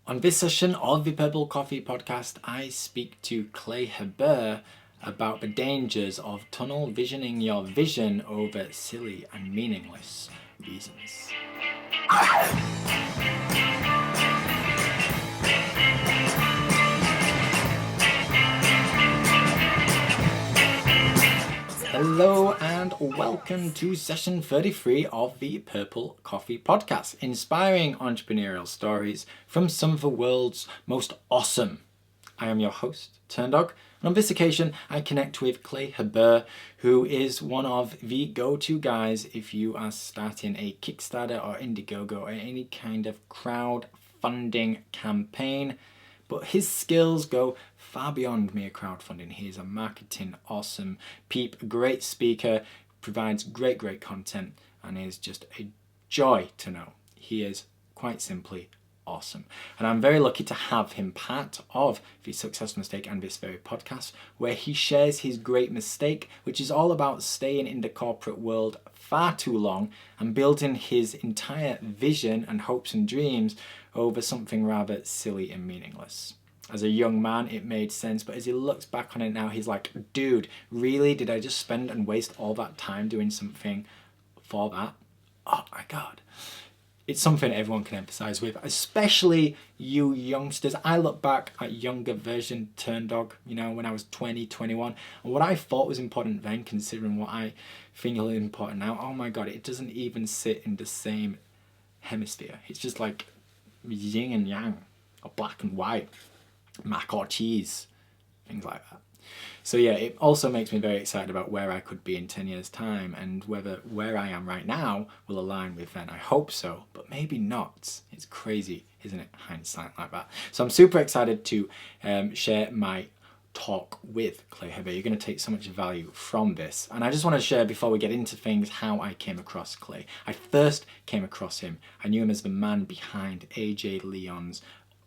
On this session of the Purple Coffee podcast, I speak to Clay Hebert about the dangers of tunnel visioning your vision over silly and meaningless reasons. Hello and welcome to session 33 of the Purple Coffee podcast, inspiring entrepreneurial stories from some of the world's most awesome. I am your host, Turndog, and on this occasion I connect with Clay Hebert, who is one of the go-to guys if you are starting a Kickstarter or Indiegogo or any kind of crowdfunding campaign. But his skills go far beyond mere crowdfunding. He is a marketing awesome peep, a great speaker, provides great content, and is just a joy to know. He is quite simply awesome. And I'm very lucky to have him part of the Success Mistake and this very podcast, where he shares his great mistake, which is all about staying in the corporate world far too long and building his entire vision and hopes and dreams over something rather silly and meaningless. As a young man, it made sense, but as he looks back on it now, he's like, dude, really? Did I just spend and waste all that time doing something for that? Oh my God. It's something everyone can empathize with, especially you youngsters. I look back at younger version Turndog, when I was 20, 21, and what I thought was important then, considering what I think is important now, oh my God, it doesn't even sit in the same hemisphere. It's just like yin and yang, or black and white, mac or cheese, things like that. So yeah, it also makes me very excited about where I could be in 10 years' time and whether where I am right now will align with then. I hope so, but maybe not. It's crazy, isn't it? Hindsight like that. So I'm super excited to share my talk with Clay Hebert. You're going to take so much value from this. And I just want to share, before we get into things, how I came across Clay. I first came across him. I knew him as the man behind AJ Leon's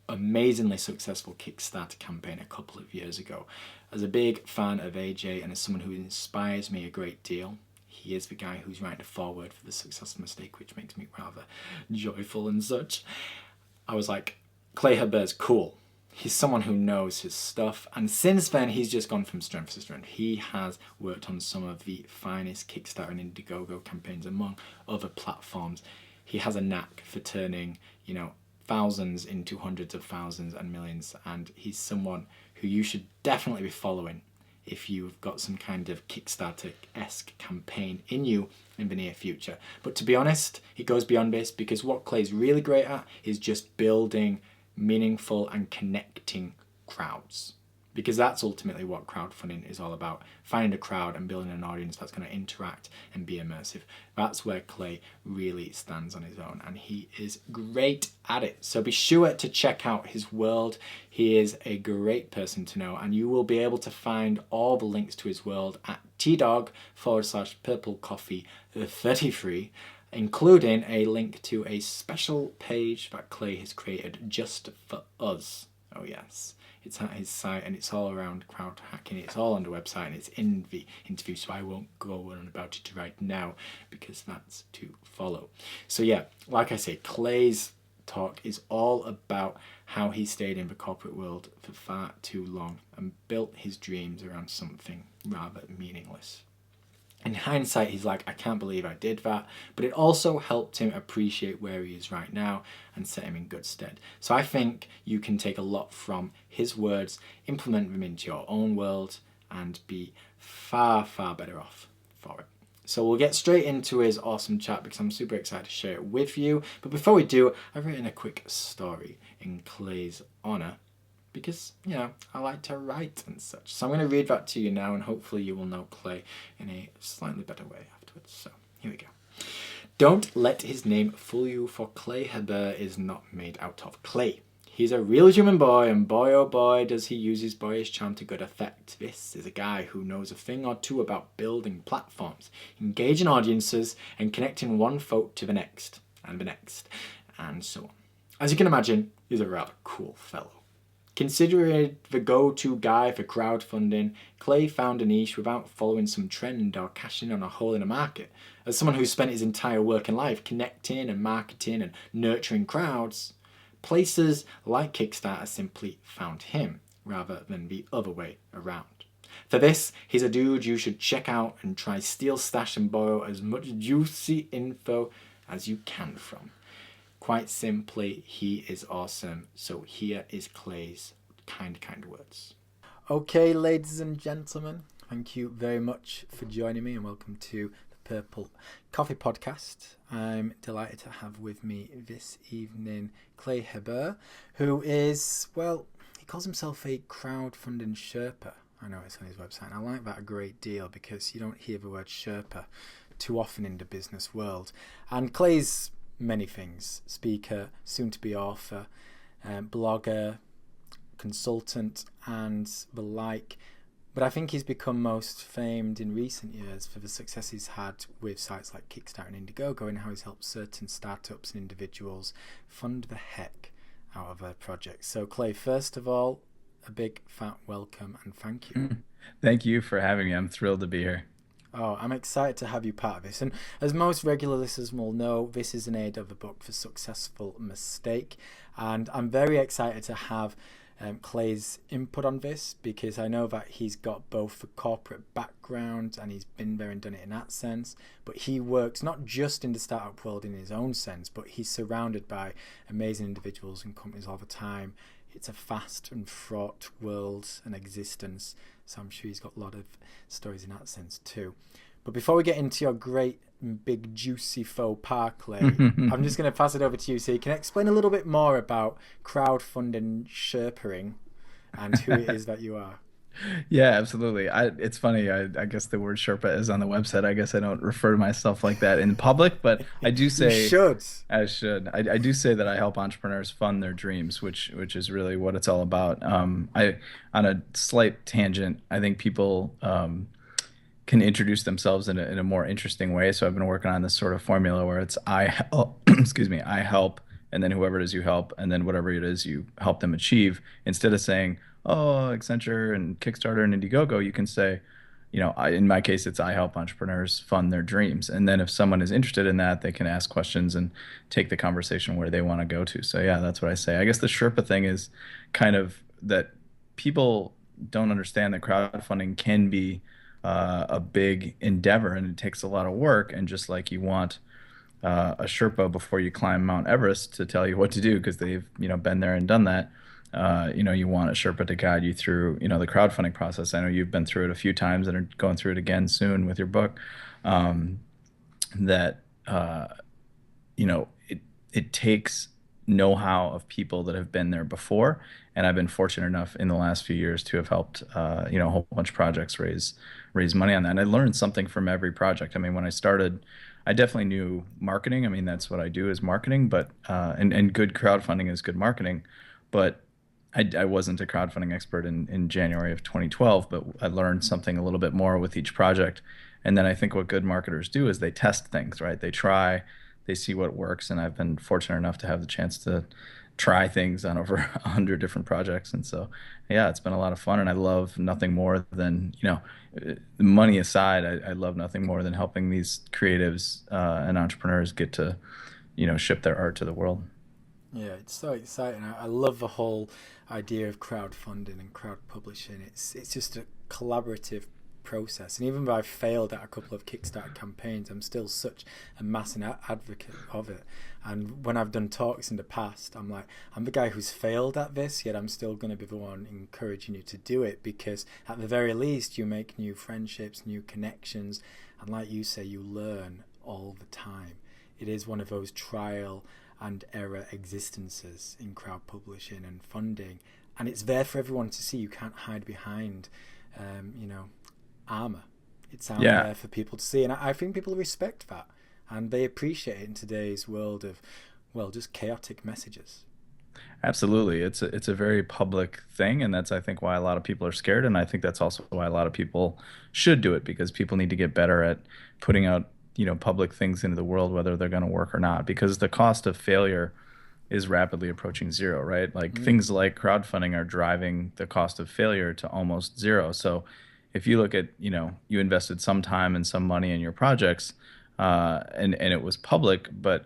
amazingly successful Kickstarter campaign a couple of years ago. As a big fan of AJ and as someone who inspires me a great deal, he is the guy who's writing the foreword for the Success Mistake, which makes me rather joyful and such. I was like, Clay Hebert's cool. He's someone who knows his stuff, and since then he's just gone from strength to strength. He has worked on some of the finest Kickstarter and Indiegogo campaigns among other platforms. He has a knack for turning, thousands into hundreds of thousands and millions, and he's someone who you should definitely be following if you've got some kind of Kickstarter-esque campaign in you in the near future. But to be honest, it goes beyond this, because what Clay's really great at is just building meaningful and connecting crowds. Because that's ultimately what crowdfunding is all about. Finding a crowd and building an audience that's going to interact and be immersive. That's where Clay really stands on his own, and he is great at it. So be sure to check out his world. He is a great person to know, and you will be able to find all the links to his world at tdog/Purple Coffee 33, including a link to a special page that Clay has created just for us. Oh yes. It's at his site, and it's all around crowd hacking. It's all on the website, and it's in the interview, so I won't go on about it right now because that's to follow. So yeah, like I say, Clay's talk is all about how he stayed in the corporate world for far too long and built his dreams around something rather meaningless. In hindsight, he's like, I can't believe I did that, but it also helped him appreciate where he is right now and set him in good stead. So I think you can take a lot from his words, implement them into your own world, and be far better off for it. So we'll get straight into his awesome chat because I'm super excited to share it with you. But before we do, I've written a quick story in Clay's honor, because, I like to write and such. So I'm going to read that to you now, and hopefully you will know Clay in a slightly better way afterwards. So here we go. Don't let his name fool you, for Clay Hebert is not made out of clay. He's a real human boy, and boy oh boy does he use his boyish charm to good effect. This is a guy who knows a thing or two about building platforms, engaging audiences, and connecting one folk to the next, and the next, and so on. As you can imagine, he's a rather cool fellow. Considered the go-to guy for crowdfunding, Clay found a niche without following some trend or cashing on a hole in a market. As someone who spent his entire working life connecting and marketing and nurturing crowds, Places like Kickstarter simply found him rather than the other way around. For this, he's a dude you should check out and try steal, stash and borrow as much juicy info as you can from. Quite simply, he is awesome. So here is Clay's kind words. Okay, ladies and gentlemen, thank you very much for joining me and welcome to the Purple Coffee Podcast. I'm delighted to have with me this evening Clay Hebert, who is, well, he calls himself a crowdfunding Sherpa. I know it's on his website, and I like that a great deal because you don't hear the word Sherpa too often in the business world. And Clay's many things: speaker, soon-to-be author, blogger, consultant, and the like. But I think he's become most famed in recent years for the success he's had with sites like Kickstarter and Indiegogo, and how he's helped certain startups and individuals fund the heck out of their projects. So Clay, first of all, a big fat welcome and thank you. Thank you for having me. I'm thrilled to be here. Oh, I'm excited to have you part of this. And as most regular listeners will know, this is an aid of the book for successful mistake. And I'm very excited to have Clay's input on this because I know that he's got both the corporate background and he's been there and done it in that sense. But he works not just in the startup world in his own sense, but he's surrounded by amazing individuals and companies all the time. It's a fast and fraught world and existence, so I'm sure he's got a lot of stories in that sense too. But before we get into your great big juicy faux pas, Clay, I'm just going to pass it over to you so you can explain a little bit more about crowdfunding Sherpering and who it is that you are. Yeah, absolutely. It's funny. I guess the word Sherpa is on the website. I guess I don't refer to myself like that in public, but I do You say should. I should. I do say that I help entrepreneurs fund their dreams, which is really what it's all about. On a slight tangent, I think people can introduce themselves in a more interesting way. So I've been working on this sort of formula where it's excuse me, I help, and then whoever it is you help, and then whatever it is you help them achieve. Instead of saying, oh, Accenture and Kickstarter and Indiegogo, you can say, in my case, it's I help entrepreneurs fund their dreams. And then if someone is interested in that, they can ask questions and take the conversation where they want to go to. So yeah, that's what I say. I guess the Sherpa thing is kind of that people don't understand that crowdfunding can be a big endeavor and it takes a lot of work. And just like you want a Sherpa before you climb Mount Everest to tell you what to do because they've been there and done that. You want a Sherpa to guide you through the crowdfunding process. I know you've been through it a few times and are going through it again soon with your book. Um, that it takes know-how of people that have been there before, and I've been fortunate enough in the last few years to have helped a whole bunch of projects raise money on that. And I learned something from every project. I mean, when I started, I definitely knew marketing. I mean, that's what I do is marketing, but and good crowdfunding is good marketing. But I wasn't a crowdfunding expert in January of 2012, but I learned something a little bit more with each project. And then I think what good marketers do is they test things, right? They try, they see what works. And I've been fortunate enough to have the chance to try things on over 100 different projects. And so, yeah, it's been a lot of fun. And I love nothing more than, money aside, I love nothing more than helping these creatives and entrepreneurs get to, ship their art to the world. Yeah, it's so exciting. I love the whole idea of crowdfunding and crowd publishing. It's just a collaborative process. And even though I've failed at a couple of Kickstarter campaigns, I'm still such a massive advocate of it. And when I've done talks in the past, I'm like, I'm the guy who's failed at this, yet I'm still going to be the one encouraging you to do it because at the very least, you make new friendships, new connections. And like you say, you learn all the time. It is one of those trial and error existences in crowd publishing and funding, and it's there for everyone to see. You can't hide behind armor. It's out Yeah. there for people to see, and I think people respect that and they appreciate it in today's world of, well, just chaotic messages. Absolutely. It's a very public thing, and that's I think why a lot of people are scared, and I think that's also why a lot of people should do it because people need to get better at putting out, public things into the world whether they're going to work or not because the cost of failure is rapidly approaching zero, right? Like Mm. things like crowdfunding are driving the cost of failure to almost zero. So if you look at, you invested some time and some money in your projects, and it was public, but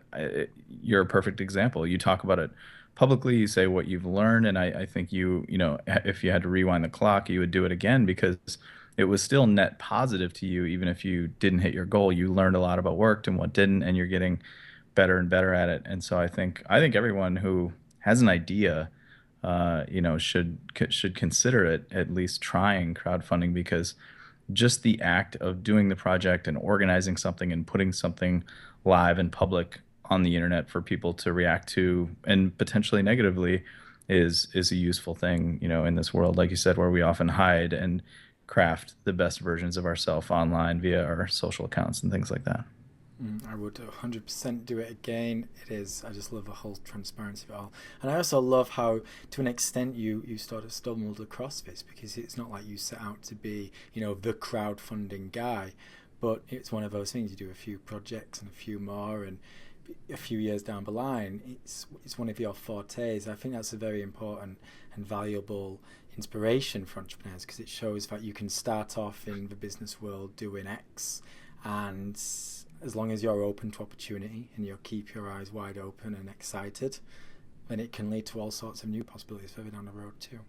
you're a perfect example. You talk about it publicly, you say what you've learned, and I think if you had to rewind the clock, you would do it again because it was still net positive to you, even if you didn't hit your goal. You learned a lot about worked and what didn't, and you're getting better and better at it. And so I think everyone who has an idea, should consider it at least trying crowdfunding because just the act of doing the project and organizing something and putting something live and public on the internet for people to react to and potentially negatively is a useful thing, in this world, like you said, where we often hide and craft the best versions of ourselves online via our social accounts and things like that. I would 100% do it again. It is. I just love the whole transparency of it all. And I also love how, to an extent, you sort of stumbled across this because it's not like you set out to be, the crowdfunding guy, but it's one of those things. You do a few projects and a few more, and a few years down the line, it's one of your fortes. I think that's a very important and valuable inspiration for entrepreneurs because it shows that you can start off in the business world doing X, and as long as you're open to opportunity and you keep your eyes wide open and excited, then it can lead to all sorts of new possibilities further down the road too.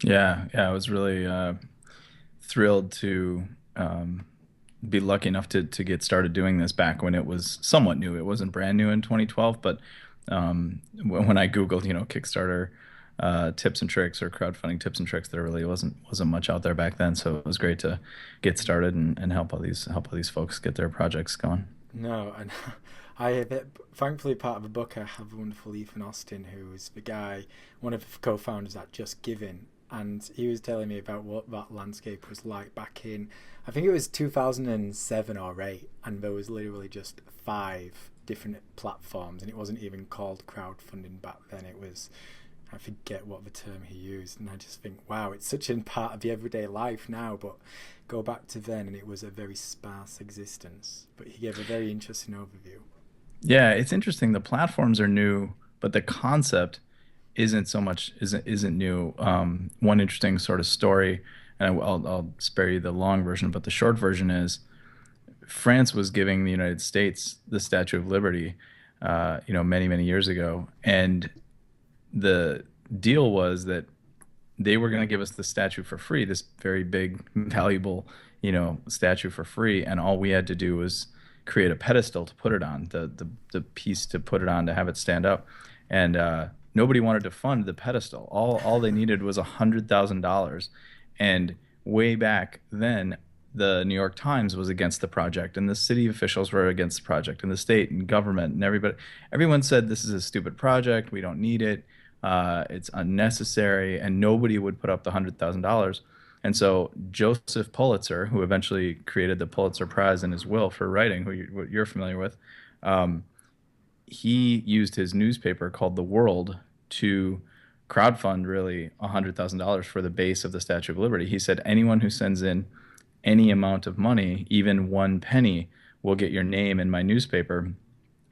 Yeah, yeah, I was really thrilled to be lucky enough to get started doing this back when it was somewhat new. It wasn't brand new in 2012, but when I Googled, Kickstarter tips and tricks or crowdfunding tips and tricks, there really wasn't much out there back then. So it was great to get started and help all these folks get their projects going. No, and I have it, thankfully part of the book I have the wonderful Ethan Austin, who is the guy, one of the co-founders at Just Giving, and he was telling me about what that landscape was like back in, I think it was 2007 or 8, and there was literally just 5 different platforms, and it wasn't even called crowdfunding back then. It was, I forget what the term he used, and I just think, wow, it's such a part of the everyday life now, but go back to then and it was a very sparse existence. But he gave a very interesting overview. Yeah, it's interesting. The platforms are new, but the concept isn't new. One interesting sort of story, and I'll spare you the long version, but the short version is France was giving the United States the Statue of Liberty, many many years ago, and the deal was that they were going to give us the statue for free, this very big, valuable, statue for free, and all we had to do was create a pedestal to put it on, the piece to put it on to have it stand up, and nobody wanted to fund the pedestal. All they needed was $100,000, and way back then, the New York Times was against the project, and the city officials were against the project, and the state and government and everyone said this is a stupid project. We don't need it. It's unnecessary, and nobody would put up the $100,000. And so Joseph Pulitzer, who eventually created the Pulitzer Prize in his will for writing, what you're familiar with, um, he used his newspaper called The World to crowdfund really $100,000 for the base of the Statue of Liberty. He said anyone who sends in any amount of money, even one penny, will get your name in my newspaper.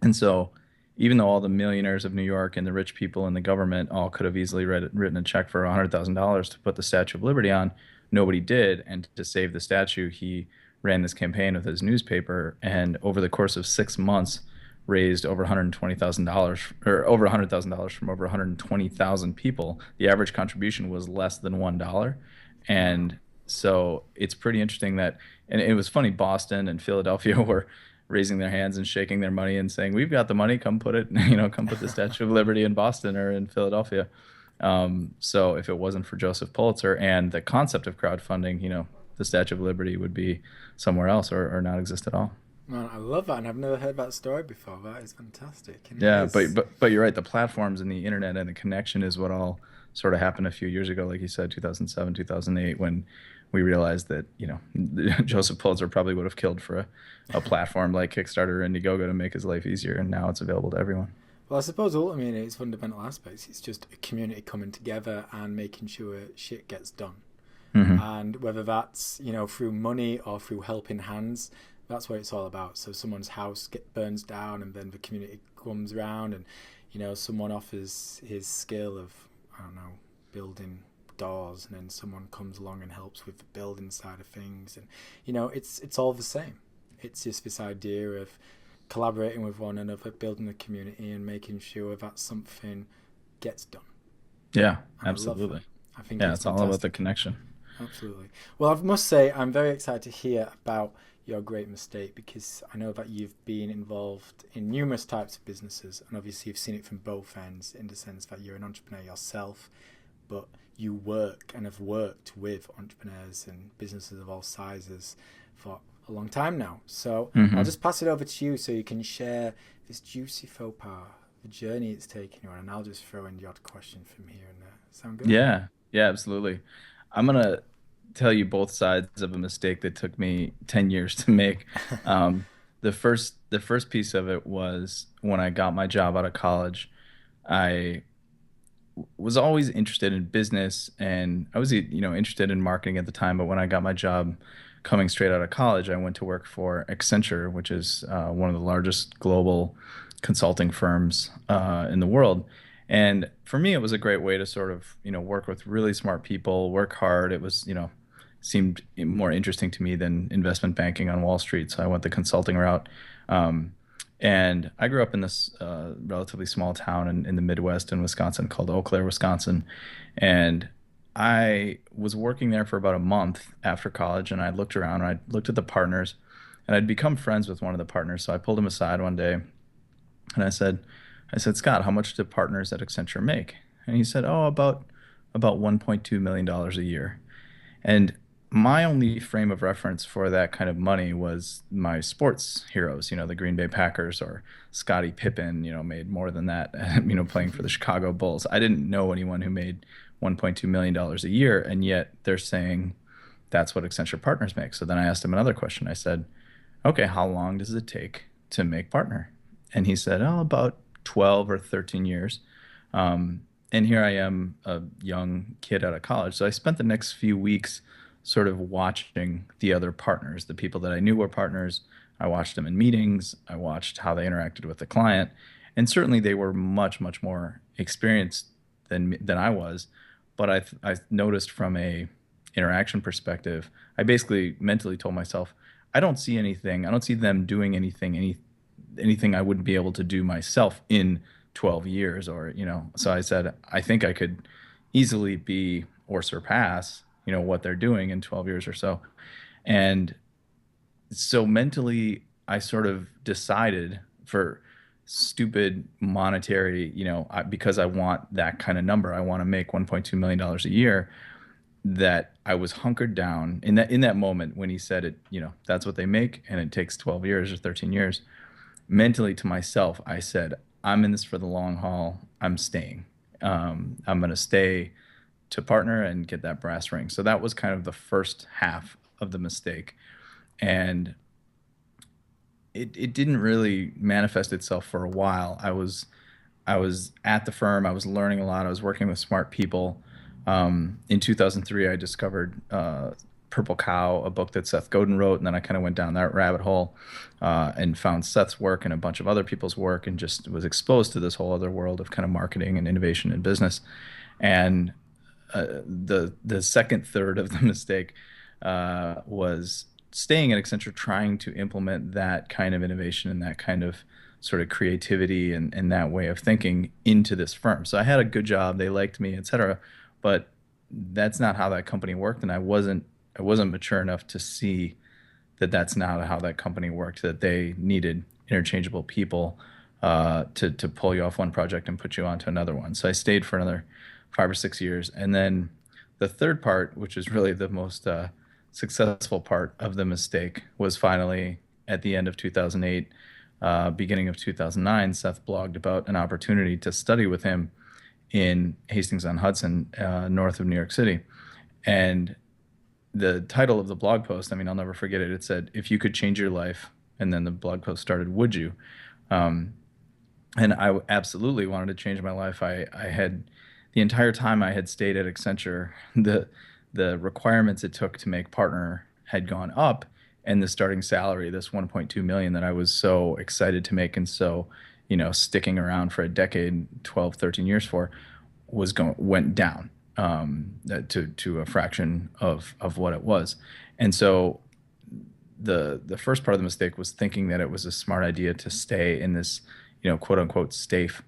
And so, even though all the millionaires of New York and the rich people in the government all could have easily written a check for $100,000 to put the Statue of Liberty on, nobody did. And to save the statue, he ran this campaign with his newspaper, and over the course of 6 months, raised over $120,000 or over $100,000 from over 120,000 people. The average contribution was less than $1. And so it's pretty interesting that, and it was funny, Boston and Philadelphia were raising their hands and shaking their money and saying, "We've got the money. Come put it, come put the Statue of Liberty in Boston or in Philadelphia." So if it wasn't for Joseph Pulitzer and the concept of crowdfunding, the Statue of Liberty would be somewhere else or not exist at all. Man, I love that, and I've never heard that story before. That is fantastic. And it Yeah, is, but you're right. The platforms and the internet and the connection is what all sort of happened a few years ago, like you said, 2007, 2008, when we realized that Joseph Pulitzer probably would have killed for a platform like Kickstarter or Indiegogo to make his life easier, and now it's available to everyone. well, I suppose ultimately in its fundamental aspects, it's just a community coming together and making sure shit gets done. Hmm. And whether that's, through money or through helping hands, that's what it's all about. So someone's house burns down and then the community comes around and, someone offers his skill of, I don't know, building doors, and then someone comes along and helps with the building side of things. And, it's all the same. It's just this idea of collaborating with one another, building a community and making sure that something gets done. Yeah, And I love that. absolutely. I think Yeah, it's it's all about the fantastic. connection. Absolutely. Well, I must say, I'm very excited to hear about your great mistake because I know that you've been involved in numerous types of businesses, and obviously you've seen it from both ends in the sense that you're an entrepreneur yourself, but you work and have worked with entrepreneurs and businesses of all sizes for a long time now. So I'll Hmm. just pass it over to you so you can share this juicy faux pas, the journey it's taken you on, and I'll just throw in the odd question from here and there. Sound good? Yeah, yeah, absolutely. I'm gonna tell you both sides of a mistake that took me 10 years to make. Um, the first piece of it was when I got my job out of college. I was always interested in business, and I was, interested in marketing at the time. But when I got my job coming straight out of college, I went to work for Accenture, which is one of the largest global consulting firms in the world. And for me, it was a great way to sort of, work with really smart people, work hard. It was, seemed more interesting to me than investment banking on Wall Street. So I went the consulting route. Um, and I grew up in this relatively small town in the Midwest in Wisconsin called Eau Claire, Wisconsin. And I was working there for about a month after college, and I looked around and I looked at the partners, and I'd become friends with one of the partners. So I pulled him aside one day and I said, Scott, how much do partners at Accenture make? And he said, oh, about $1.2 million a year. And my only frame of reference for that kind of money was my sports heroes, the Green Bay Packers or Scottie Pippen, made more than that, playing for the Chicago Bulls. I didn't know anyone who made $1.2 million dollars a year, and yet they're saying that's what Accenture Partners make. So then I asked him another question. I said, okay, how long does it take to make partner? And he said, oh, about 12 or 13 years. And here I am, a young kid out of college. So I spent the next few weeks sort of watching the other partners, the people that I knew were partners. I watched them in meetings. I watched how they interacted with the client. And certainly they were much, much more experienced than I was. But I noticed from a interaction perspective, I basically mentally told myself, I don't see anything. I don't see them doing anything I wouldn't be able to do myself in 12 years or, so I said, I think I could easily be or surpass, what they're doing in 12 years or so. And so mentally, I sort of decided for stupid monetary, because I want that kind of number, I want to make $1.2 million dollars a year, that I was hunkered down in that moment when he said it, that's what they make and it takes 12 years or 13 years. Mentally to myself, I said, I'm in this for the long haul. I'm staying. I'm going to stay to partner and get that brass ring. So that was kind of the first half of the mistake. And it didn't really manifest itself for a while. I was at the firm. I was learning a lot. I was working with smart people. In 2003, I discovered Purple Cow, a book that Seth Godin wrote, and then I kind of went down that rabbit hole and found Seth's work and a bunch of other people's work, and just was exposed to this whole other world of kind of marketing and innovation in business. And the second third of the mistake was staying at Accenture, trying to implement that kind of innovation and that kind of sort of creativity and that way of thinking into this firm. So I had a good job, they liked me, et cetera, but that's not how that company worked, and I wasn't mature enough to see that that's not how that company worked. That they needed interchangeable people to pull you off one project and put you onto another one. So I stayed for another 5 or 6 years, and then the third part, which is really the most successful part of the mistake, was finally at the end of 2008, beginning of 2009. Seth blogged about an opportunity to study with him in Hastings on Hudson, north of New York City, and the title of the blog post, I mean, I'll never forget it. It said, "If you could change your life," and then the blog post started, "Would you?" Um, and I absolutely wanted to change my life. I had the entire time I had stayed at Accenture, the requirements it took to make partner had gone up, and the starting salary, this 1.2 million that I was so excited to make and so, sticking around for a decade, 12, 13 years for, went down to a fraction of what it was. And so the first part of the mistake was thinking that it was a smart idea to stay in this quote unquote safe,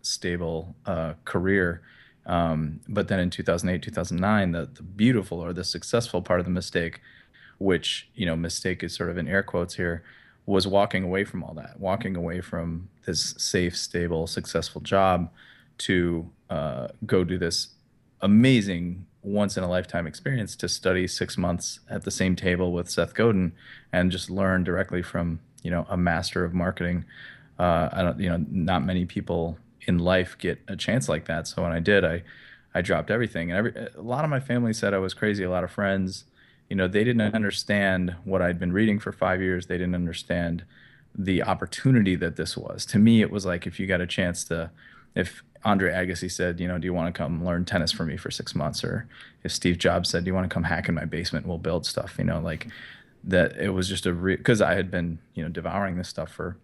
stable career. But then in 2008, 2009, the beautiful or the successful part of the mistake, which, mistake is sort of in air quotes here, was walking away from all that, walking away from this safe, stable, successful job to go do this amazing once in a lifetime experience to study 6 months at the same table with Seth Godin and just learn directly from, a master of marketing. I don't, not many people in life get a chance like that. So when I did, I dropped everything. And a lot of my family said I was crazy. A lot of friends, they didn't understand what I'd been reading for 5 years. They didn't understand the opportunity that this was. To me, it was like if you got a chance to, if Andre Agassi said, do you want to come learn tennis for me for 6 months? Or if Steve Jobs said, do you want to come hack in my basement? We'll build stuff, like that. It was just because I had been, devouring this stuff for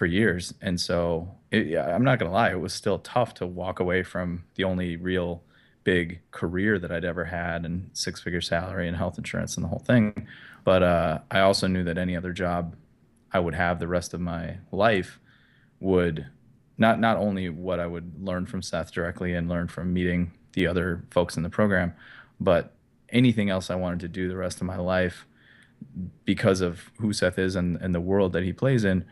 years. And so yeah, I'm not going to lie, it was still tough to walk away from the only real big career that I'd ever had and six-figure salary and health insurance and the whole thing. But I also knew that any other job I would have the rest of my life would not only what I would learn from Seth directly and learn from meeting the other folks in the program, but anything else I wanted to do the rest of my life because of who Seth is and the world that he plays in.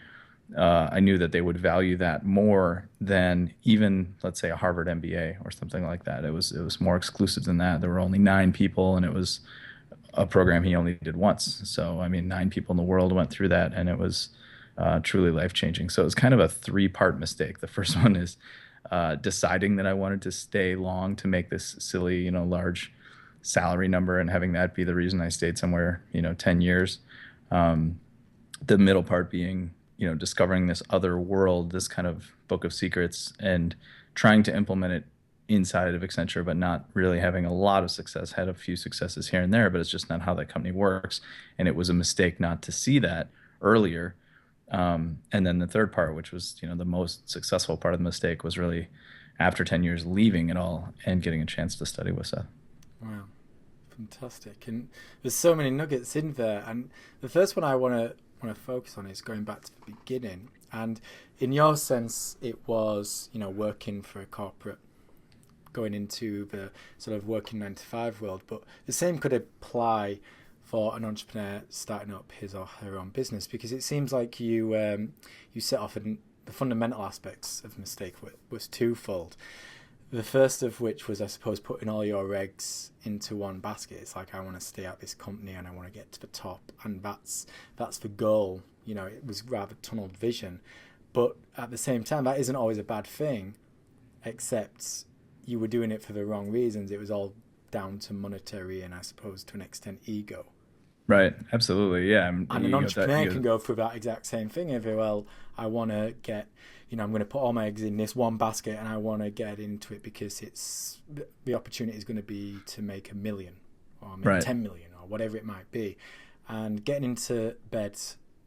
I knew that they would value that more than even, let's say, a Harvard MBA or something like that. It was more exclusive than that. There were only 9 people, and it was a program he only did once. So, I mean, 9 people in the world went through that, and it was truly life-changing. So it was kind of a three-part mistake. The first one is deciding that I wanted to stay long to make this silly, large salary number and having that be the reason I stayed somewhere, 10 years. The middle part being, discovering this other world, this kind of book of secrets, and trying to implement it inside of Accenture, but not really having a lot of success. Had a few successes here and there, but it's just not how that company works. And it was a mistake not to see that earlier. And then the third part, which was, the most successful part of the mistake, was really after 10 years leaving it all and getting a chance to study with Seth. Wow, fantastic! And there's so many nuggets in there. And the first one I want to focus on is going back to the beginning. And in your sense, it was, working for a corporate, going into the sort of working 9 to 5 world. But the same could apply for an entrepreneur starting up his or her own business, because it seems like you set off in the fundamental aspects of mistake was twofold. The first of which was, I suppose, putting all your eggs into one basket. It's like, I want to stay at this company and I want to get to the top, and that's the goal. It was rather tunnel vision, but at the same time, that isn't always a bad thing, except you were doing it for the wrong reasons. It was all down to monetary and, I suppose, to an extent, ego. Right. Absolutely. Yeah. And an entrepreneur can go through that exact same thing. If I want to get, I'm going to put all my eggs in this one basket and I want to get into it because it's the opportunity is going to be to make 1 million or maybe 10 million or whatever it might be. And getting into bed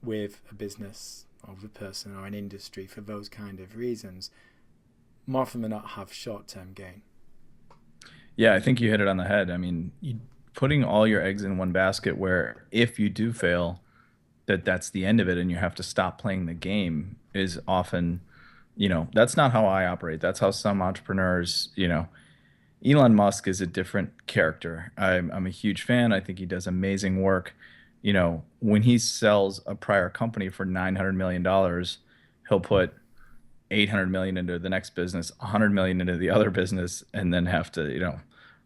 with a business or the person or an industry for those kind of reasons, more often than not, have short-term gain. Yeah, I think you hit it on the head. I mean, putting all your eggs in one basket where if you do fail, that's the end of it and you have to stop playing the game is often, that's not how I operate. That's how some entrepreneurs, Elon Musk is a different character. I'm a huge fan. I think he does amazing work. When he sells a prior company for $900 million, he'll put 800 million into the next business, 100 million into the other business, and then have to,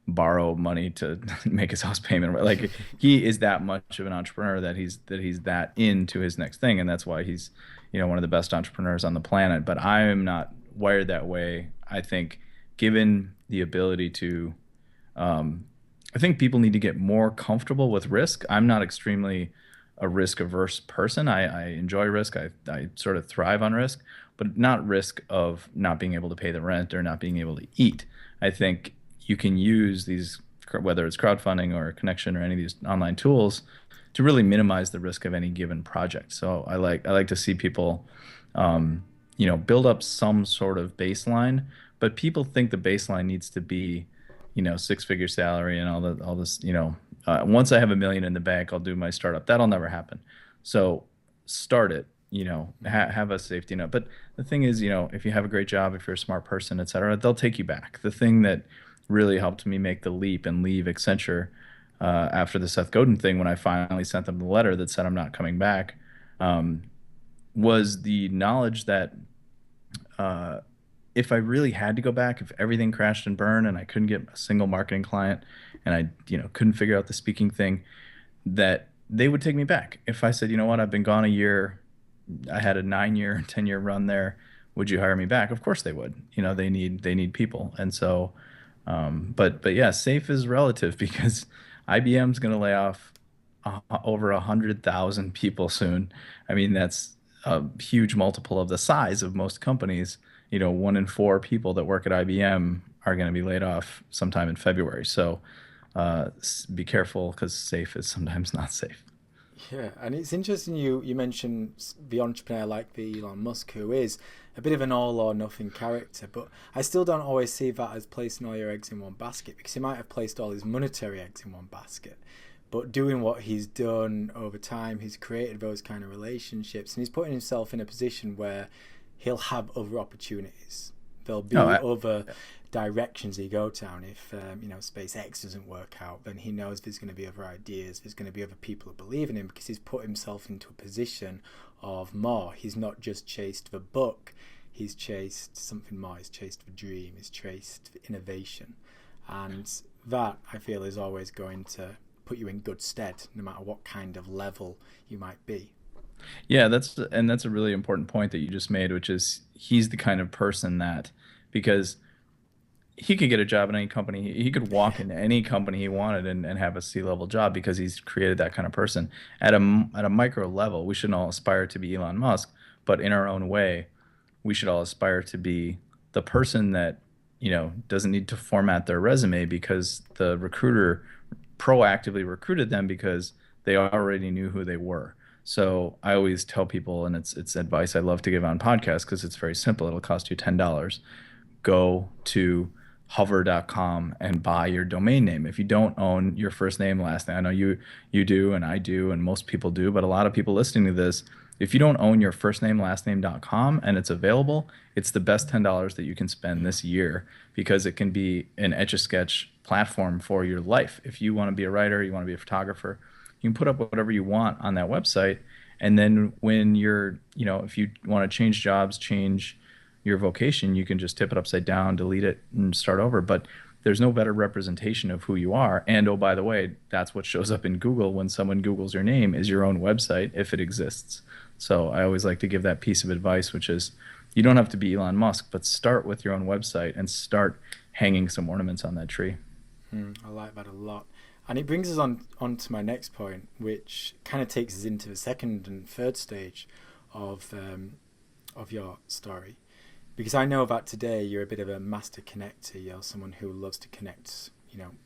borrow money to make his house payment. Like, he is that much of an entrepreneur that he's that into his next thing. And that's why he's, one of the best entrepreneurs on the planet. But I am not wired that way. I think given the ability to, I think people need to get more comfortable with risk. I'm not extremely a risk averse person. I enjoy risk. I sort of thrive on risk, but not risk of not being able to pay the rent or not being able to eat. I think you can use these, whether it's crowdfunding or Connection or any of these online tools, to really minimize the risk of any given project. So I like to see people, build up some sort of baseline, but people think the baseline needs to be, six-figure salary and all this, once I have 1 million in the bank, I'll do my startup. That'll never happen. So start it. have a safety net. But the thing is, if you have a great job, if you're a smart person, et cetera, they'll take you back. The thing that really helped me make the leap and leave Accenture after the Seth Godin thing, when I finally sent them the letter that said I'm not coming back, um, was the knowledge that uh, if I really had to go back, if everything crashed and burned and I couldn't get a single marketing client and I, couldn't figure out the speaking thing, that they would take me back. If I said, you know what, I've been gone a year, I had a 9 year, 10 year run there, would you hire me back? Of course they would. They need people. And so, but yeah, safe is relative because IBM's going to lay off over 100,000 people soon. I mean, that's a huge multiple of the size of most companies. 1 in 4 people that work at IBM are going to be laid off sometime in February. So be careful because safe is sometimes not safe. Yeah, and it's interesting you mentioned the entrepreneur like the Elon Musk, who is a bit of an all or nothing character, but I still don't always see that as placing all your eggs in one basket, because he might have placed all his monetary eggs in one basket. But doing what he's done over time, he's created those kind of relationships, and he's putting himself in a position where he'll have other opportunities. There'll be No, other directions he go down. If SpaceX doesn't work out, then he knows there's going to be other ideas. There's going to be other people who believe in him, because he's put himself into a position of more. He's not just chased the buck. He's chased something more. He's chased the dream. He's chased the innovation, and that, I feel, is always going to put you in good stead, no matter what kind of level you might be. yeah, that's a really important point that you just made, which is he's the kind of person that, because he could get a job in any company. He could walk into any company he wanted and have a C-level job because he's created that kind of person. At a micro level, we shouldn't all aspire to be Elon Musk, but in our own way, we should all aspire to be the person that, doesn't need to format their resume because the recruiter proactively recruited them because they already knew who they were. So I always tell people, and it's advice I love to give on podcasts because it's very simple. It'll cost you $10. Go to hover.com and buy your domain name. If you don't own your first name, last name, I know you do, and I do, and most people do, but a lot of people listening to this, if you don't own your first name, last name.com and it's available, it's the best $10 that you can spend this year, because it can be an Etch-a-Sketch platform for your life. If you want to be a writer, you want to be a photographer, you can put up whatever you want on that website. And then when if you want to change jobs, change your vocation, you can just tip it upside down, delete it, and start over. But there's no better representation of who you are. And oh, by the way, that's what shows up in Google when someone Googles your name, is your own website, if it exists. So I always like to give that piece of advice, which is you don't have to be Elon Musk, but start with your own website and start hanging some ornaments on that tree. I like that a lot. And it brings us on to my next point, which kind of takes us into the second and third stage of your story. Because I know that today you're a bit of a master connector. You're someone who loves to connect,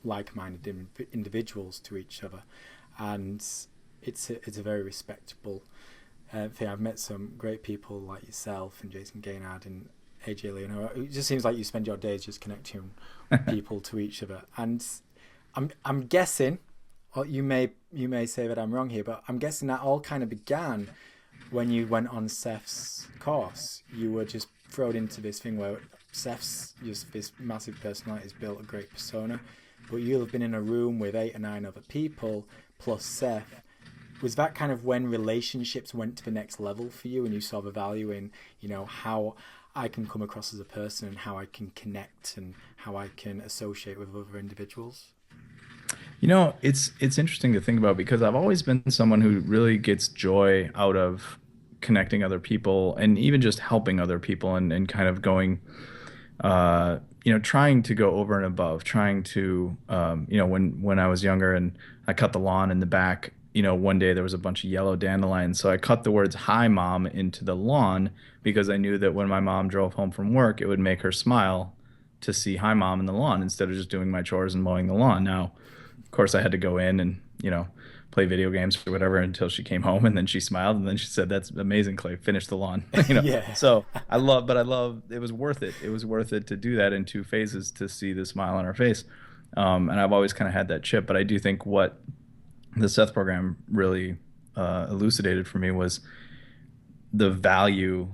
like-minded individuals to each other, and it's a very respectable thing. I've met some great people like yourself and Jason Gaynard and AJ Leonora. It just seems like you spend your days just connecting people to each other. And I'm guessing, or you may say that I'm wrong here, but I'm guessing that all kind of began when you went on Seth's course. You were just thrown into this thing where Seth's just this massive personality has built a great persona, but you'll have been in a room with 8 or 9 other people plus Seth. Was that kind of when relationships went to the next level for you, and you saw the value in, how I can come across as a person and how I can connect and how I can associate with other individuals? It's interesting to think about, because I've always been someone who really gets joy out of connecting other people and even just helping other people, and kind of going, trying to go over and above, trying to, when I was younger and I cut the lawn in the back, one day there was a bunch of yellow dandelions. So I cut the words "Hi, Mom" into the lawn because I knew that when my mom drove home from work, it would make her smile to see "Hi, Mom" in the lawn instead of just doing my chores and mowing the lawn. Now, of course, I had to go in and, play video games or whatever until she came home, and then she smiled, and then she said, "That's amazing, Clay. Finish the lawn." Yeah. So I love. It was worth it. It was worth it to do that in 2 phases to see the smile on her face. And I've always kind of had that chip. But I do think what the Seth program really elucidated for me was the value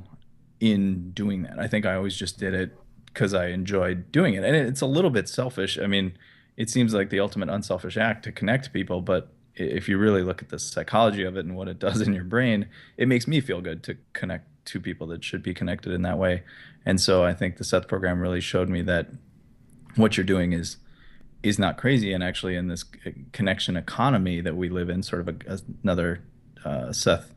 in doing that. I think I always just did it because I enjoyed doing it. And it's a little bit selfish. I mean, it seems like the ultimate unselfish act to connect people, but if you really look at the psychology of it and what it does in your brain, it makes me feel good to connect to people that should be connected in that way. And so I think the Seth program really showed me that what you're doing is not crazy. And actually, in this connection economy that we live in, sort of another Seth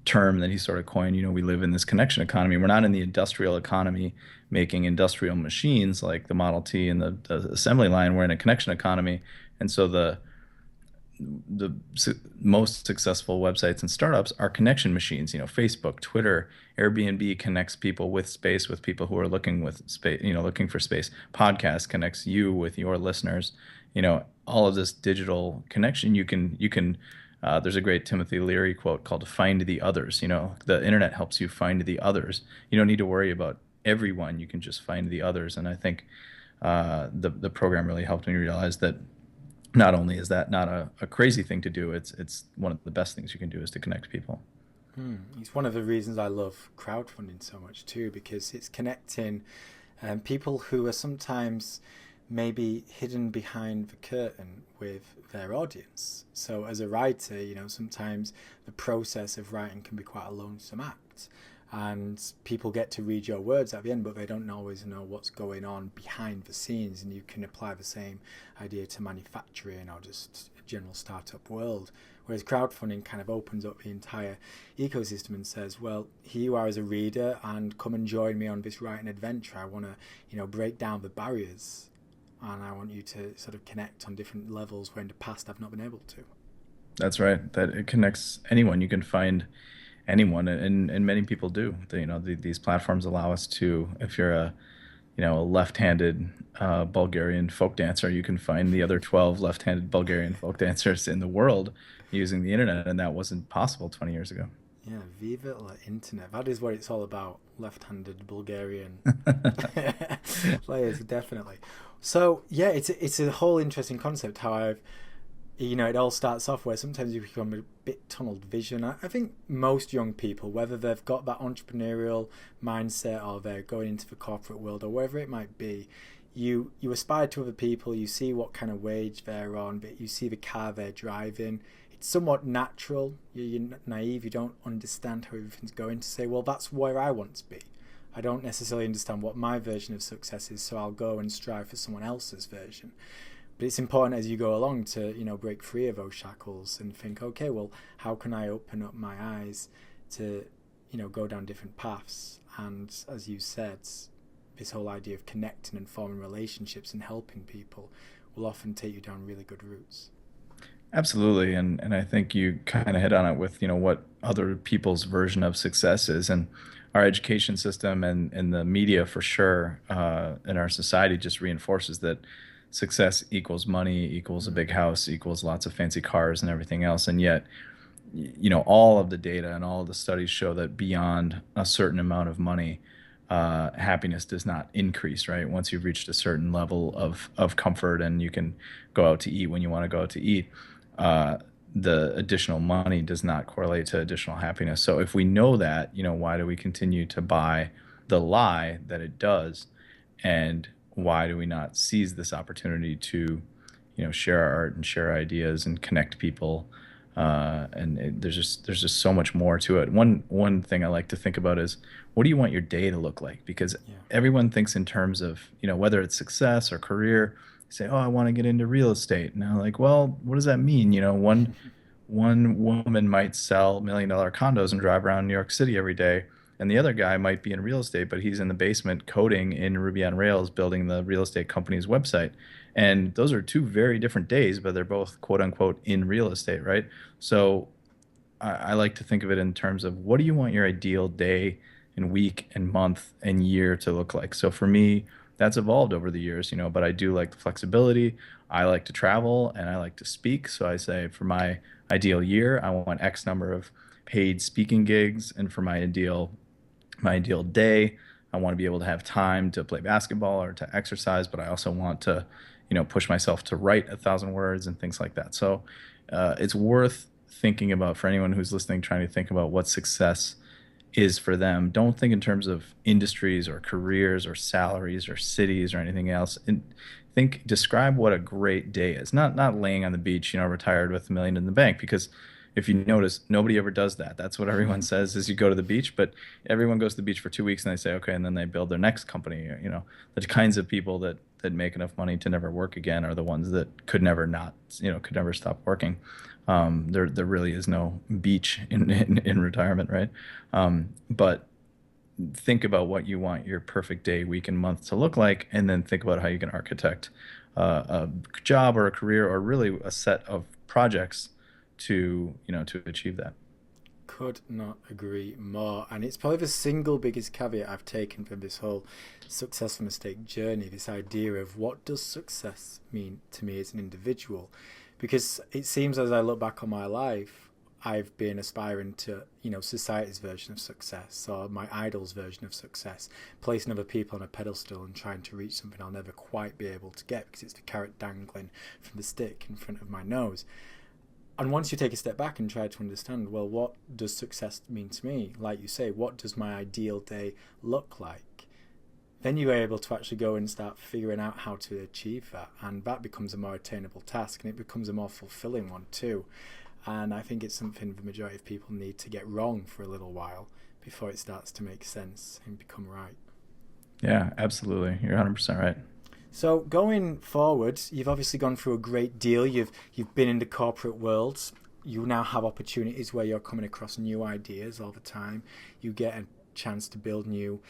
term that he sort of coined, we live in this connection economy. We're not in the industrial economy making industrial machines like the Model T and the assembly line. We're in a connection economy. And so the most successful websites and startups are connection machines. Facebook, Twitter, Airbnb connects people with space with people who are looking with space, looking for space. Podcast connects you with your listeners. All of this digital connection. You can. There's a great Timothy Leary quote called "Find the others." The internet helps you find the others. You don't need to worry about everyone. You can just find the others. And I think the program really helped me realize that not only is that not a crazy thing to do, it's one of the best things you can do is to connect people. It's one of the reasons I love crowdfunding so much too, because it's connecting people who are sometimes maybe hidden behind the curtain with their audience. So as a writer, sometimes the process of writing can be quite a lonesome act. And people get to read your words at the end, but they don't always know what's going on behind the scenes. And you can apply the same idea to manufacturing or just a general startup world. Whereas crowdfunding kind of opens up the entire ecosystem and says, well, here you are as a reader, and come and join me on this writing adventure. I want to, break down the barriers, and I want you to sort of connect on different levels where in the past I've not been able to. That's right. That it connects anyone. You can find anyone, and many people do. These platforms allow us to, if you're a left-handed Bulgarian folk dancer, you can find the other 12 left-handed Bulgarian folk dancers in the world using the internet, and that wasn't possible 20 years ago. Yeah, Viva la Internet. That is what it's all about. Left-handed Bulgarian players, definitely. So yeah, it's a whole interesting concept. How it all starts off where sometimes you become a bit tunneled vision. I think most young people, whether they've got that entrepreneurial mindset or they're going into the corporate world or wherever it might be, you aspire to other people, you see what kind of wage they're on, but you see the car they're driving. It's somewhat natural. You're naive, you don't understand how everything's going, to say, well, that's where I want to be. I don't necessarily understand what my version of success is, so I'll go and strive for someone else's version. But it's important as you go along to, break free of those shackles and think, okay, well, how can I open up my eyes to, go down different paths? And as you said, this whole idea of connecting and forming relationships and helping people will often take you down really good routes. Absolutely, and I think you kind of hit on it with what other people's version of success is, and our education system and the media for sure in our society just reinforces that success equals money, equals a big house, equals lots of fancy cars and everything else. And yet, all of the data and all of the studies show that beyond a certain amount of money, happiness does not increase, right? Once you've reached a certain level of comfort and you can go out to eat when you want to go out to eat, the additional money does not correlate to additional happiness. So if we know that, why do we continue to buy the lie that it does? And why do we not seize this opportunity to, share our art and share ideas and connect people? There's just so much more to it. One thing I like to think about is, what do you want your day to look like? Because Yeah. everyone thinks in terms of, whether it's success or career. Say, oh, I want to get into real estate. And I'm like, well, what does that mean? One woman might sell $1 million condos and drive around New York City every day, and the other guy might be in real estate, but he's in the basement coding in Ruby on Rails, building the real estate company's website. And those are two very different days, but they're both quote unquote in real estate, right? So I like to think of it in terms of, what do you want your ideal day and week and month and year to look like? So for me, that's evolved over the years, but I do like the flexibility. I like to travel and I like to speak. So I say, for my ideal year, I want X number of paid speaking gigs. And for my ideal day, I want to be able to have time to play basketball or to exercise, but I also want to, push myself to write 1,000 words and things like that. So it's worth thinking about, for anyone who's listening, trying to think about what success is for them. Don't think in terms of industries or careers or salaries or cities or anything else. And describe what a great day is. Not laying on the beach, retired with $1 million in the bank, because if you notice, nobody ever does that. That's what everyone says is you go to the beach, but everyone goes to the beach for 2 weeks and they say, okay, and then they build their next company. The kinds of people that make enough money to never work again are the ones that could never stop working. There really is no beach in retirement, right? But think about what you want your perfect day, week, and month to look like, and then think about how you can architect a job or a career or really a set of projects to achieve that. Could not agree more. And it's probably the single biggest caveat I've taken from this whole successful mistake journey, this idea of what does success mean to me as an individual? Because it seems as I look back on my life, I've been aspiring to, society's version of success or my idol's version of success, placing other people on a pedestal and trying to reach something I'll never quite be able to get because it's the carrot dangling from the stick in front of my nose. And once you take a step back and try to understand, well, what does success mean to me? Like you say, what does my ideal day look like? Then you're able to actually go and start figuring out how to achieve that. And that becomes a more attainable task, and it becomes a more fulfilling one too. And I think it's something the majority of people need to get wrong for a little while before it starts to make sense and become right. Yeah, absolutely. You're 100% right. So going forward, you've obviously gone through a great deal. You've been in the corporate world. You now have opportunities where you're coming across new ideas all the time. You get a chance to build new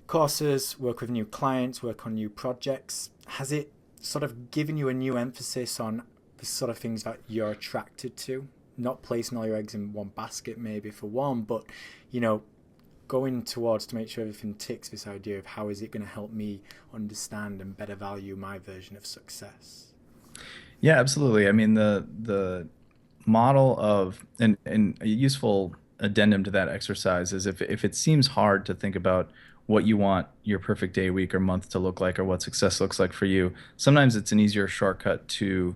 courses, work with new clients, work on new projects. Has it sort of given you a new emphasis on the sort of things that you're attracted to? Not placing all your eggs in one basket maybe for one, but going towards to make sure everything ticks, this idea of how is it going to help me understand and better value my version of success. Yeah, absolutely. I mean, the model of and a useful addendum to that exercise is if it seems hard to think about what you want your perfect day, week, or month to look like, or what success looks like for you, sometimes it's an easier shortcut to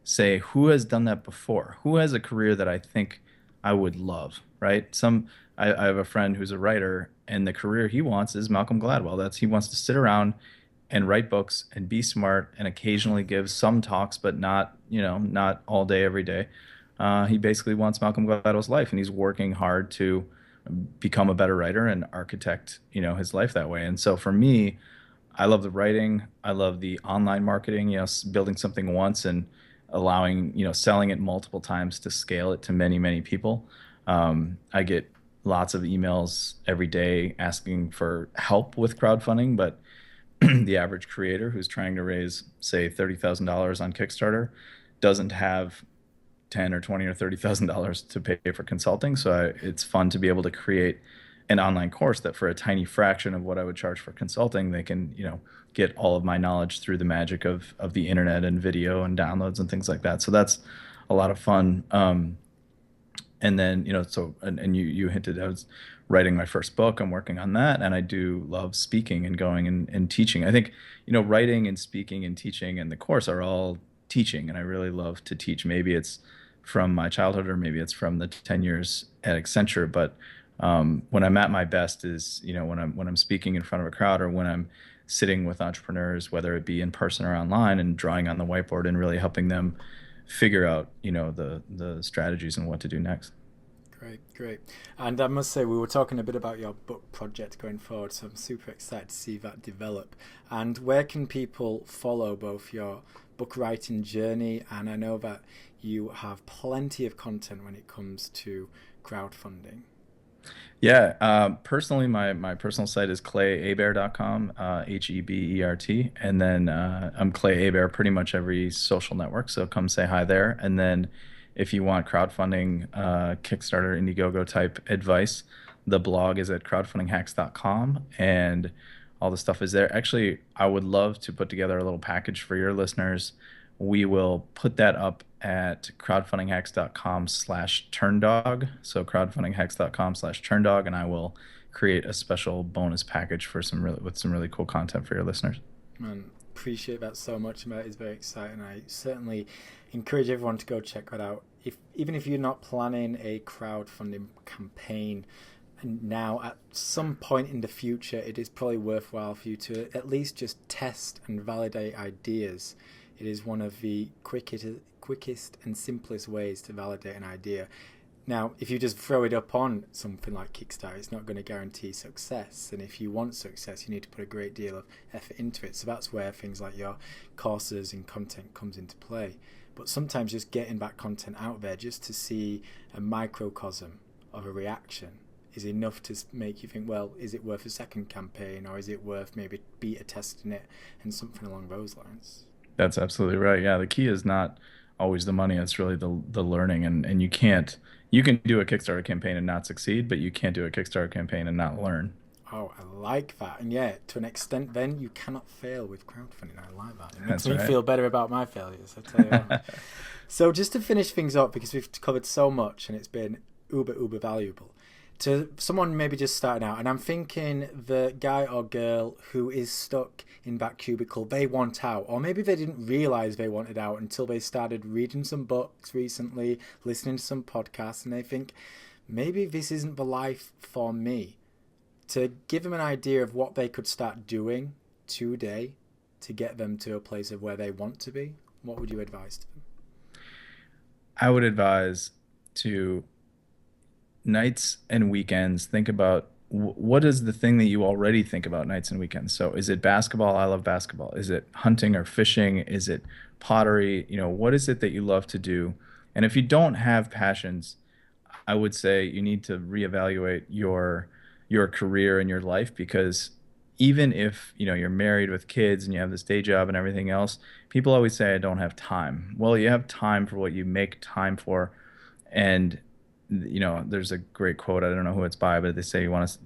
say, who has done that before? Who has a career that I think I would love, right? I have a friend who's a writer, and the career he wants is Malcolm Gladwell. He wants to sit around and write books and be smart and occasionally give some talks, but not all day, every day. He basically wants Malcolm Gladwell's life, and he's working hard to become a better writer and architect, his life that way. And so for me, I love the writing. I love the online marketing, building something once and allowing, selling it multiple times to scale it to many, many people. I get lots of emails every day asking for help with crowdfunding, but the average creator who's trying to raise, say, $30,000 on Kickstarter doesn't have 10 or 20 or $30,000 to pay for consulting. So it's fun to be able to create an online course that for a tiny fraction of what I would charge for consulting, they can, get all of my knowledge through the magic of the internet and video and downloads and things like that. So that's a lot of fun. And then, and you hinted I was writing my first book. I'm working on that. And I do love speaking and going and teaching. I think, writing and speaking and teaching and the course are all teaching. And I really love to teach. Maybe it's from my childhood or maybe it's from the 10 years at Accenture. But when I'm at my best is, when I'm speaking in front of a crowd or when I'm sitting with entrepreneurs, whether it be in person or online, and drawing on the whiteboard and really helping them figure out, the strategies and what to do next. Great. And I must say, we were talking a bit about your book project going forward, so I'm super excited to see that develop. And where can people follow both your book writing journey, and I know that you have plenty of content when it comes to crowdfunding? Yeah, personally, my personal site is clayhebert.com, Hebert. And then I'm Clay Hebert pretty much every social network. So come say hi there. And then if you want crowdfunding, Kickstarter, Indiegogo type advice, the blog is at crowdfundinghacks.com and all the stuff is there. Actually, I would love to put together a little package for your listeners. We will put that up at crowdfundinghacks.com/turndog. So crowdfundinghacks.com/turndog, and I will create a special bonus package for some really cool content for your listeners. Man, appreciate that so much, mate. It's very exciting. I certainly encourage everyone to go check that out. Even if you're not planning a crowdfunding campaign And now, at some point in the future, it is probably worthwhile for you to at least just test and validate ideas. It is one of the quickest and simplest ways to validate an idea. Now, if you just throw it up on something like Kickstarter, it's not going to guarantee success. And if you want success, you need to put a great deal of effort into it. So that's where things like your courses and content comes into play. But sometimes just getting that content out there just to see a microcosm of a reaction is enough to make you think, well, is it worth a second campaign, or is it worth maybe beta testing it and something along those lines? That's absolutely right. Yeah, the key is not always the money. It's really the learning, and you can do a Kickstarter campaign and not succeed, but you can't do a Kickstarter campaign and not learn. Oh, I like that. And yeah, to an extent, then you cannot fail with crowdfunding. I like that. It makes That's me right. feel better about my failures, I tell you what. So just to finish things up, because we've covered so much and it's been uber valuable, to someone maybe just starting out, and I'm thinking the guy or girl who is stuck in that cubicle, they want out, or maybe they didn't realize they wanted out until they started reading some books recently, listening to some podcasts, and they think, maybe this isn't the life for me. To give them an idea of what they could start doing today to get them to a place of where they want to be, what would you advise to them? I would advise to nights and weekends, think about what is the thing that you already think about nights and weekends. So is it basketball? I love basketball. Is it hunting or fishing? Is it pottery? What is it that you love to do? And if you don't have passions, I would say you need to reevaluate your career and your life, because even if you're married with kids and you have this day job and everything else, people always say I don't have time. Well, you have time for what you make time for. And there's a great quote. I don't know who it's by, but they say you want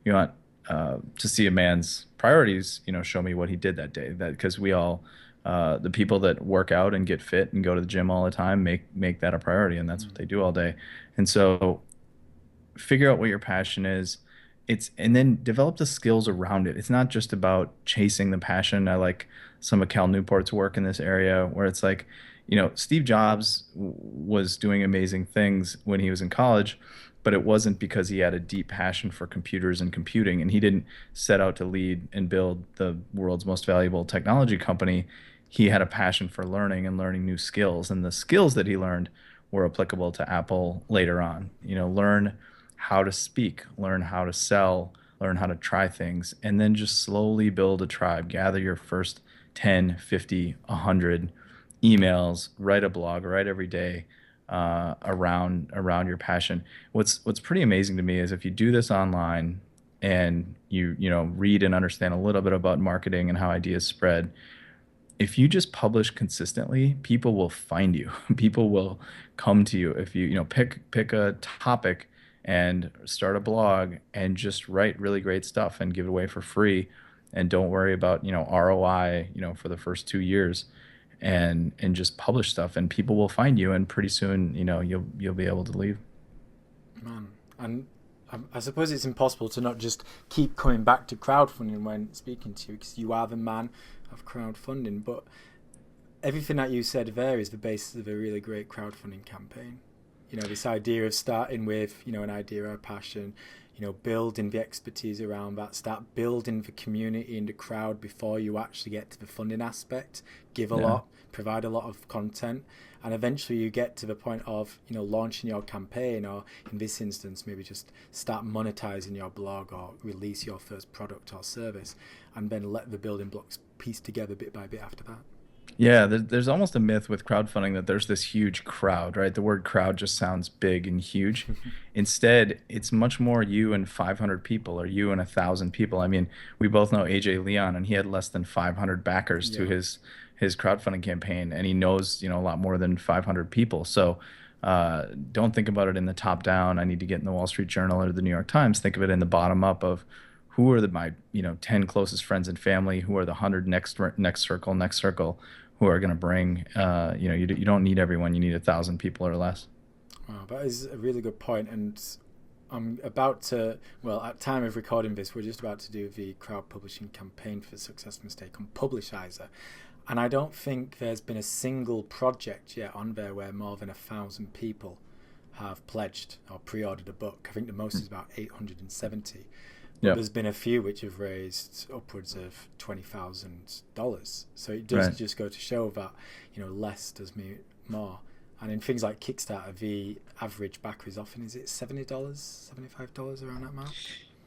to see a man's priorities. Show me what he did that day. That because we all the people that work out and get fit and go to the gym all the time make that a priority, and that's what they do all day. And so figure out what your passion is. And then develop the skills around it. It's not just about chasing the passion. I like some of Cal Newport's work in this area, where it's like, Steve Jobs was doing amazing things when he was in college, but it wasn't because he had a deep passion for computers and computing, and he didn't set out to lead and build the world's most valuable technology company. He had a passion for learning and learning new skills, and the skills that he learned were applicable to Apple later on. Learn how to speak, learn how to sell, learn how to try things, and then just slowly build a tribe. Gather your first 10, 50, 100 emails, write a blog, write every day around your passion. What's pretty amazing to me is if you do this online and you read and understand a little bit about marketing and how ideas spread, if you just publish consistently, people will find you. People will come to you. If you pick a topic and start a blog and just write really great stuff and give it away for free, and don't worry about ROI for the first 2 years, and just publish stuff, and people will find you, and pretty soon you'll be able to leave. Man, and I suppose it's impossible to not just keep coming back to crowdfunding when speaking to you, because you are the man of crowdfunding. But everything that you said there is the basis of a really great crowdfunding campaign. This idea of starting with an idea or a passion, building the expertise around that, start building the community and the crowd before you actually get to the funding aspect, give a Yeah. lot, provide a lot of content, and eventually you get to the point of launching your campaign, or in this instance maybe just start monetizing your blog or release your first product or service, and then let the building blocks piece together bit by bit after that. Yeah, there's almost a myth with crowdfunding that there's this huge crowd, right? The word crowd just sounds big and huge. Instead, it's much more you and 500 people, or you and 1,000 people. I mean, we both know AJ Leon, and he had less than 500 backers to Yeah. his crowdfunding campaign, and he knows a lot more than 500 people. So don't think about it in the top down. I need to get in the Wall Street Journal or the New York Times. Think of it in the bottom up of who are my 10 closest friends and family, who are the 100 next circle, who are going to bring, you don't need everyone. You need 1,000 people or less. Wow, that is a really good point. And I'm about to, well, at time of recording this, we're just about to do the crowd publishing campaign for Success Mistake on Publishizer. And I don't think there's been a single project yet on there where more than 1,000 people have pledged or pre-ordered a book. I think the most is about 870. But Yep. there's been a few which have raised upwards of $20,000. So it does Right. just go to show that, less does mean more. And in things like Kickstarter, the average backer is often, is it $70, $75 around that mark?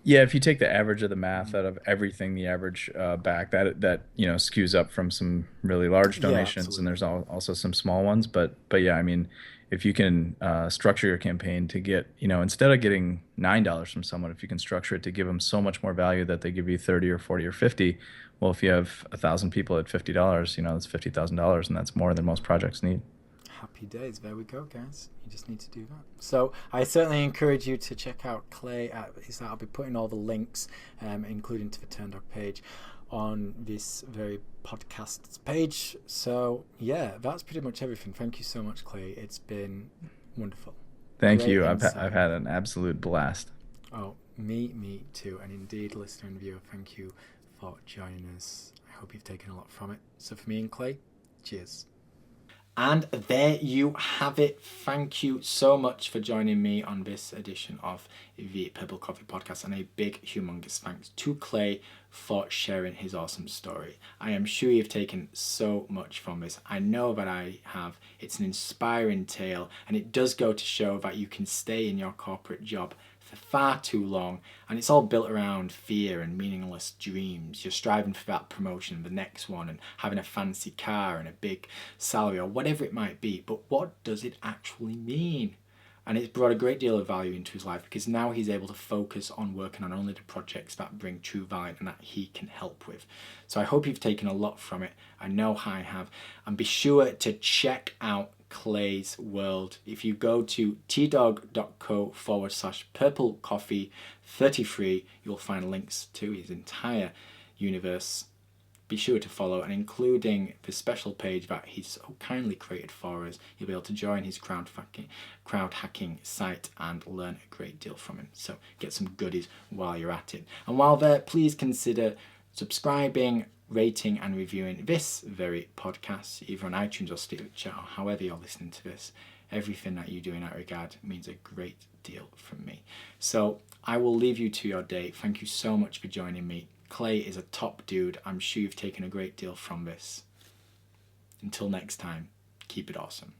Yeah, if you take the average of the math out of everything, the average back that skews up from some really large Yeah, donations, and absolutely. there's also some small ones. But yeah, I mean, if you can structure your campaign to get, instead of getting $9 from someone, if you can structure it to give them so much more value that they give you 30 or 40 or 50, well, if you have 1,000 people at $50, that's $50,000, and that's more than most projects need. Happy days. There we go, guys. You just need to do that. So I certainly encourage you to check out Clay. I'll be putting all the links, including to the Turn Dog page, on this very podcast page. So yeah, that's pretty much everything. Thank you so much, Clay. It's been wonderful. Thank Great you. I've insight. had an absolute blast. Oh, me too. And indeed, listener and viewer, thank you for joining us. I hope you've taken a lot from it. So for me and Clay, cheers. And there you have it. Thank you so much for joining me on this edition of the Purple Coffee Podcast. And a big, humongous thanks to Clay for sharing his awesome story. I am sure you've taken so much from this. I know that I have. It's an inspiring tale, and it does go to show that you can stay in your corporate job for far too long, and it's all built around fear and meaningless dreams. You're striving for that promotion, the next one, and having a fancy car and a big salary or whatever it might be. But what does it actually mean? And it's brought a great deal of value into his life, because now he's able to focus on working on only the projects that bring true value and that he can help with. So I hope you've taken a lot from it. I know I have. And be sure to check out Clay's world. If you go to tdog.co/purple coffee 33, you'll find links to his entire universe. Be sure to follow, and including the special page that he's so kindly created for us, you'll be able to join his crowd hacking site and learn a great deal from him. So get some goodies while you're at it. And while there, please consider subscribing, rating and reviewing this very podcast, either on iTunes or Stitcher, or however you're listening to this. Everything that you do in that regard means a great deal from me. So I will leave you to your day. Thank you so much for joining me. Clay is a top dude. I'm sure you've taken a great deal from this. Until next time, keep it awesome.